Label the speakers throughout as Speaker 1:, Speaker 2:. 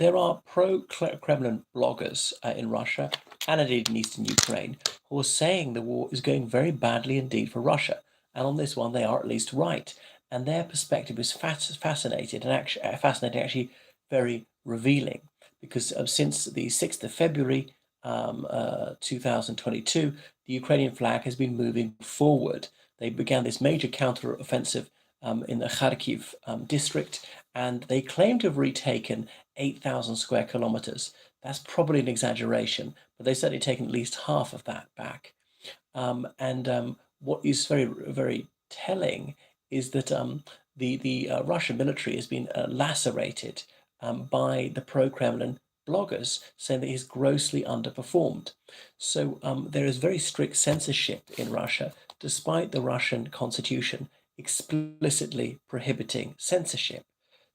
Speaker 1: there are pro-Kremlin bloggers in Russia and indeed in eastern Ukraine who are saying the war is going very badly indeed for Russia. And on this one, they are at least right. And their perspective is fascinating, actually very revealing, because since the 6th of February 2022, the Ukrainian flag has been moving forward. They began this major counter-offensive in the Kharkiv district, and they claim to have retaken 8,000 square kilometers. That's probably an exaggeration, but they've certainly taken at least half of that back. And what is very, very telling is that the Russian military has been lacerated by the pro-Kremlin bloggers, saying that he's grossly underperformed. So there is very strict censorship in Russia, despite the Russian constitution explicitly prohibiting censorship.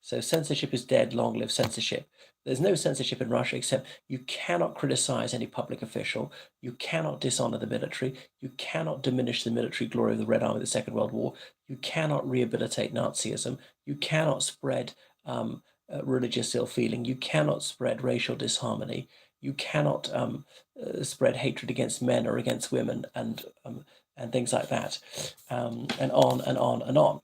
Speaker 1: So censorship is dead, long live censorship. There's no censorship in Russia except you cannot criticize any public official, you cannot dishonor the military, you cannot diminish the military glory of the Red Army of the Second World War, you cannot rehabilitate Nazism, you cannot spread religious ill feeling, you cannot spread racial disharmony, you cannot spread hatred against men or against women, and things like that, and on and on and on.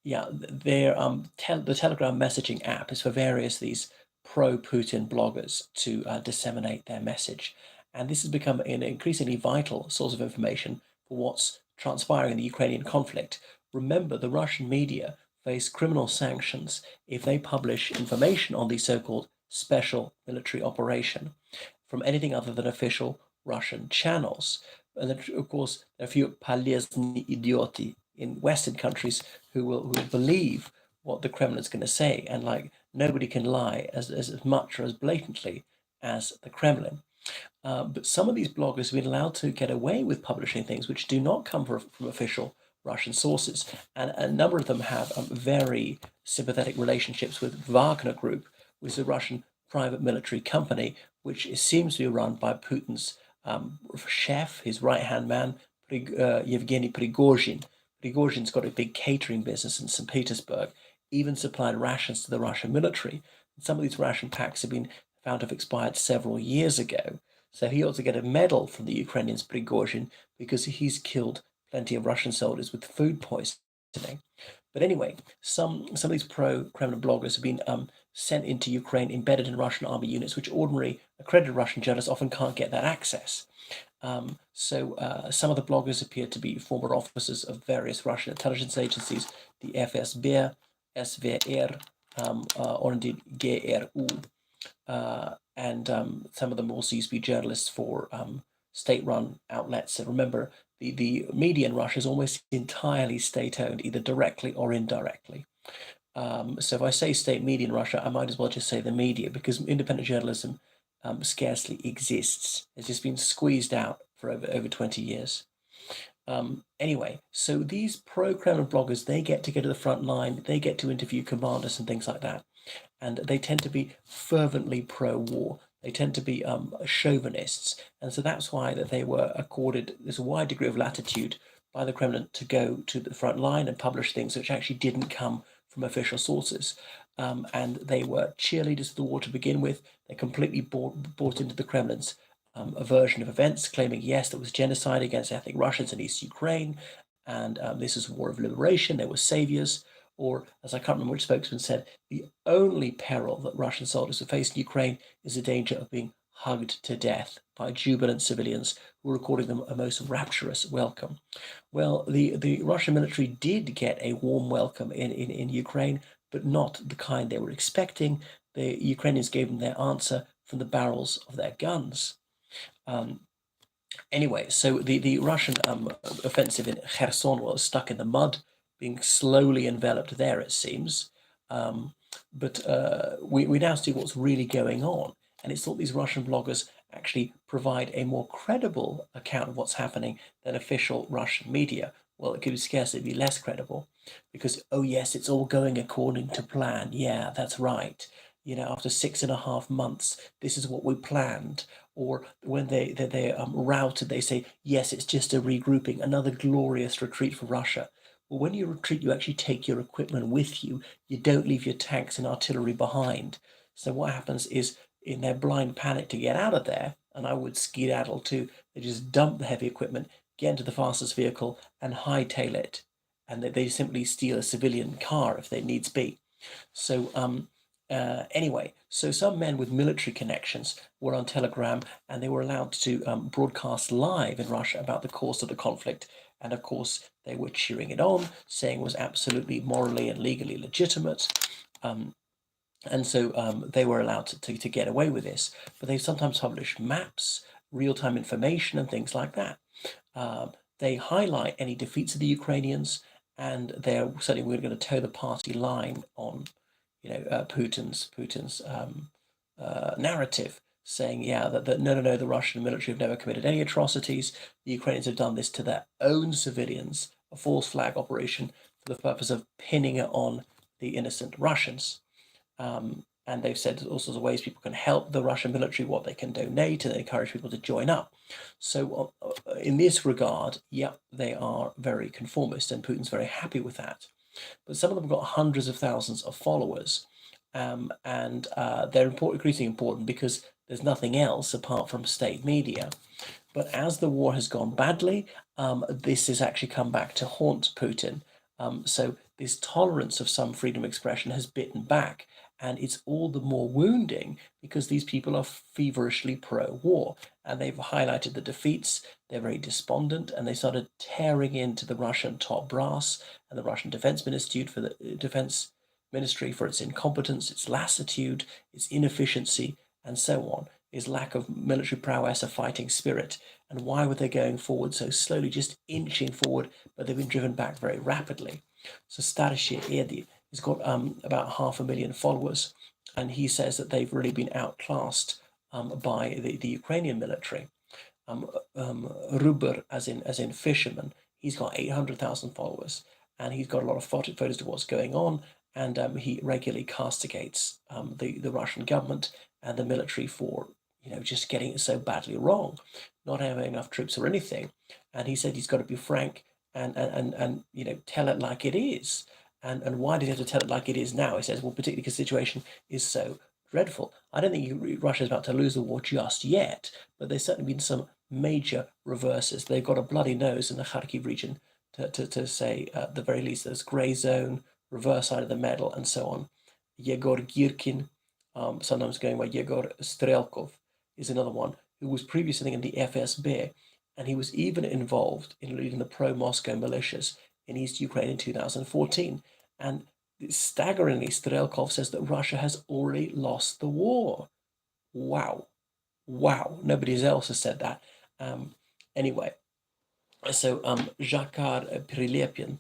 Speaker 1: Yeah, the Telegram messaging app is for various these pro-Putin bloggers to disseminate their message, and this has become an increasingly vital source of information for what's transpiring in the Ukrainian conflict. Remember, the Russian media face criminal sanctions if they publish information on the so-called special military operation from anything other than official Russian channels. And then, of course, there are a few полезные idioти in Western countries who will believe what the Kremlin's going to say, and like nobody can lie as much or as blatantly as the Kremlin. But some of these bloggers have been allowed to get away with publishing things which do not come from official Russian sources, and a number of them have very sympathetic relationships with Wagner Group, which is a Russian private military company which seems to be run by Putin's chef, his right-hand man, Yevgeny Prigozhin. Prigozhin's got a big catering business in St. Petersburg, even supplied rations to the Russian military. And some of these ration packs have been found to have expired several years ago. So he ought to get a medal from the Ukrainians, Prigozhin, because he's killed plenty of Russian soldiers with food poisoning. But anyway, some of these pro-Kremlin bloggers have been sent into Ukraine, embedded in Russian army units, which ordinary accredited Russian journalists often can't get that access. Some of the bloggers appear to be former officers of various Russian intelligence agencies, the FSB, SVR, or indeed GRU. And some of them also used to be journalists for state-run outlets. So remember, the media in Russia is almost entirely state-owned, either directly or indirectly. So if I say state media in Russia, I might as well just say the media, because independent journalism scarcely exists. It's just been squeezed out for over 20 years. Anyway, so these pro-Kremlin bloggers, they get to go to the front line, they get to interview commanders and things like that. And they tend to be fervently pro-war. They tend to be chauvinists. And so that's why that they were accorded this wide degree of latitude by the Kremlin to go to the front line and publish things which actually didn't come from official sources. And they were cheerleaders of the war to begin with. They completely bought into the Kremlin's a version of events, claiming, yes, there was genocide against ethnic Russians in East Ukraine, and this is a war of liberation, they were saviors. Or, as I can't remember which spokesman said, the only peril that Russian soldiers have faced in Ukraine is the danger of being hugged to death by jubilant civilians who were according them a most rapturous welcome. Well, the Russian military did get a warm welcome in Ukraine, but not the kind they were expecting. The Ukrainians gave them their answer from the barrels of their guns. Anyway, so the Russian offensive in Kherson was stuck in the mud, being slowly enveloped there, it seems. But we now see what's really going on. And it's thought these Russian bloggers actually provide a more credible account of what's happening than official Russian media. Well, it could scarcely be less credible because, oh yes, it's all going according to plan. Yeah, that's right. You know, after 6.5 months, this is what we planned. Or when they're routed, they say, yes, it's just a regrouping, another glorious retreat for Russia. well, when you retreat, you actually take your equipment with you. You don't leave your tanks and artillery behind. So what happens is, in their blind panic to get out of there, and I would skedaddle too, they just dump the heavy equipment, get into the fastest vehicle, and hightail it. And they simply steal a civilian car if they needs be. So anyway, so some men with military connections were on Telegram, and they were allowed to broadcast live in Russia about the course of the conflict. And of course, they were cheering it on, saying it was absolutely morally and legally legitimate. And so they were allowed to get away with this. But they sometimes publish maps, real-time information, and things like that. They highlight any defeats of the Ukrainians, and they're certainly we're going to toe the party line on, Putin's narrative, saying, yeah, that no, the Russian military have never committed any atrocities. The Ukrainians have done this to their own civilians, a false flag operation for the purpose of pinning it on the innocent Russians. And they've said all sorts of ways people can help the Russian military, what they can donate, and they encourage people to join up. So in this regard, yeah, they are very conformist, and Putin's very happy with that. But some of them have got hundreds of thousands of followers, and they're increasingly important because there's nothing else apart from state media. But as the war has gone badly, this has actually come back to haunt Putin. So this tolerance of some freedom of expression has bitten back, and it's all the more wounding because these people are feverishly pro-war, and they've highlighted the defeats. They're very despondent, and they started tearing into the Russian top brass and the Russian Defense Ministry for its incompetence, its lassitude, its inefficiency, and so on, its lack of military prowess, a fighting spirit. And why were they going forward so slowly, just inching forward, but they've been driven back very rapidly? So Starshir Edi has got about 500,000 followers, and he says that they've really been outclassed by the Ukrainian military. Ruber, as in fisherman, he's got 800,000 followers, and he's got a lot of photos of what's going on, and he regularly castigates the Russian government and the military for just getting it so badly wrong, not having enough troops or anything. And he said he's got to be frank and tell it like it is. And why did he have to tell it like it is now? He says, well, particularly because the situation is so dreadful. I don't think Russia's about to lose the war just yet, but there's certainly been some major reverses. They've got a bloody nose in the Kharkiv region, to say at the very least. There's grey zone, reverse side of the medal, and so on. Yegor Girkin, sometimes going by Yegor Strelkov, is another one who was previously in the FSB, and he was even involved in leading the pro-Moscow militias in East Ukraine in 2014. And staggeringly, Strelkov says that Russia has already lost the war. Wow. Nobody else has said that. Anyway, so Zakhar Prilepin,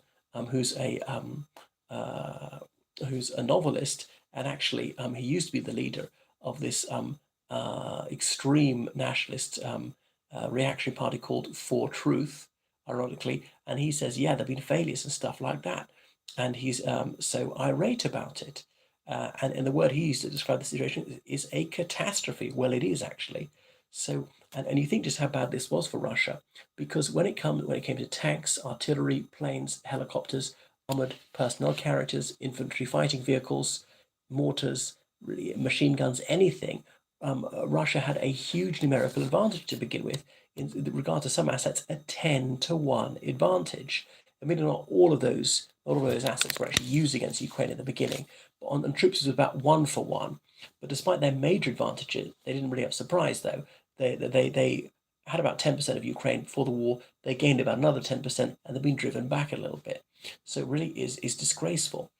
Speaker 1: who's a novelist, and actually he used to be the leader of this extreme nationalist reactionary party called For Truth, ironically, and he says, yeah, there have been failures and stuff like that, and he's so irate about it. And the word he used to describe the situation is a catastrophe. Well, it is actually. So, and you think just how bad this was for Russia, because when it came to tanks, artillery, planes, helicopters, armored personnel carriers, infantry fighting vehicles, mortars, really, machine guns, anything, Russia had a huge numerical advantage to begin with. In regard to some assets, a 10-to-1 advantage. I mean, not all of those assets were actually used against Ukraine in the beginning, but on troops it was about 1-for-1. But despite their major advantages, they didn't really have surprise though. They had about 10% of Ukraine before the war. They gained about another 10%, and they've been driven back a little bit. So it really is disgraceful.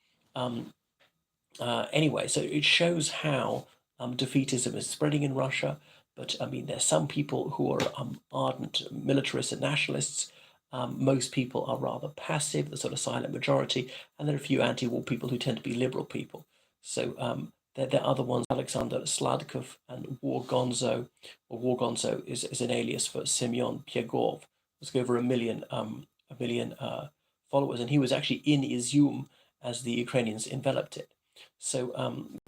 Speaker 1: Anyway, so it shows how defeatism is spreading in Russia. But I mean, there's some people who are ardent militarists and nationalists. Most people are rather passive, the sort of silent majority, and there are a few anti-war people who tend to be liberal people. So there are other ones. Alexander Sladkov and War Gonzo, or War Gonzo is an alias for Semyon Pyegov. There's over a million followers, and he was actually in Izium as the Ukrainians enveloped it. So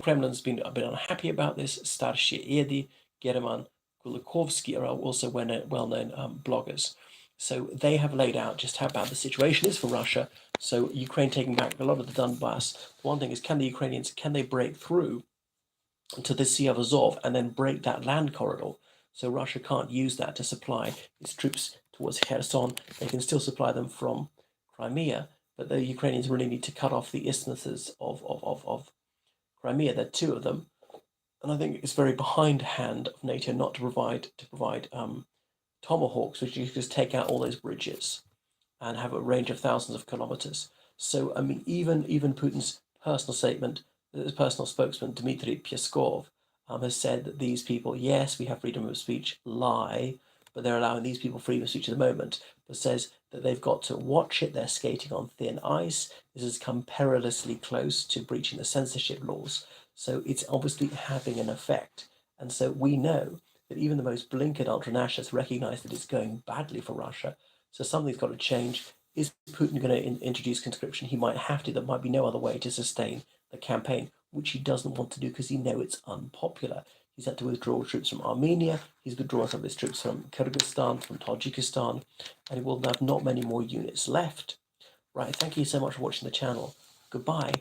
Speaker 1: Kremlin's been a bit unhappy about this. Starshir Edi, German Kulikovsky are also well-known bloggers. So they have laid out just how bad the situation is for Russia. So Ukraine taking back a lot of the Donbass. One thing is, can the Ukrainians, can they break through to the Sea of Azov and then break that land corridor? So Russia can't use that to supply its troops towards Kherson. They can still supply them from Crimea, but the Ukrainians really need to cut off the isthmuses of Crimea. There are two of them, and I think it's very behindhand of NATO not to provide tomahawks, which you just take out all those bridges and have a range of thousands of kilometers. So I mean, even Putin's personal statement, his personal spokesman Dmitry Peskov has said that these people, yes, we have freedom of speech, lie, but they're allowing these people freedom of speech at the moment, but says that they've got to watch it. They're skating on thin ice. This has come perilously close to breaching the censorship laws. So it's obviously having an effect. And so we know that even the most blinkered ultranationalists recognize that it's going badly for Russia. So something's got to change. Is Putin going to introduce conscription? He might have to. There might be no other way to sustain the campaign, which he doesn't want to do because he knows it's unpopular. He's had to withdraw troops from Armenia. He's withdrawn some of his troops from Kyrgyzstan, from Tajikistan, and he will have not many more units left. Right, thank you so much for watching the channel. Goodbye.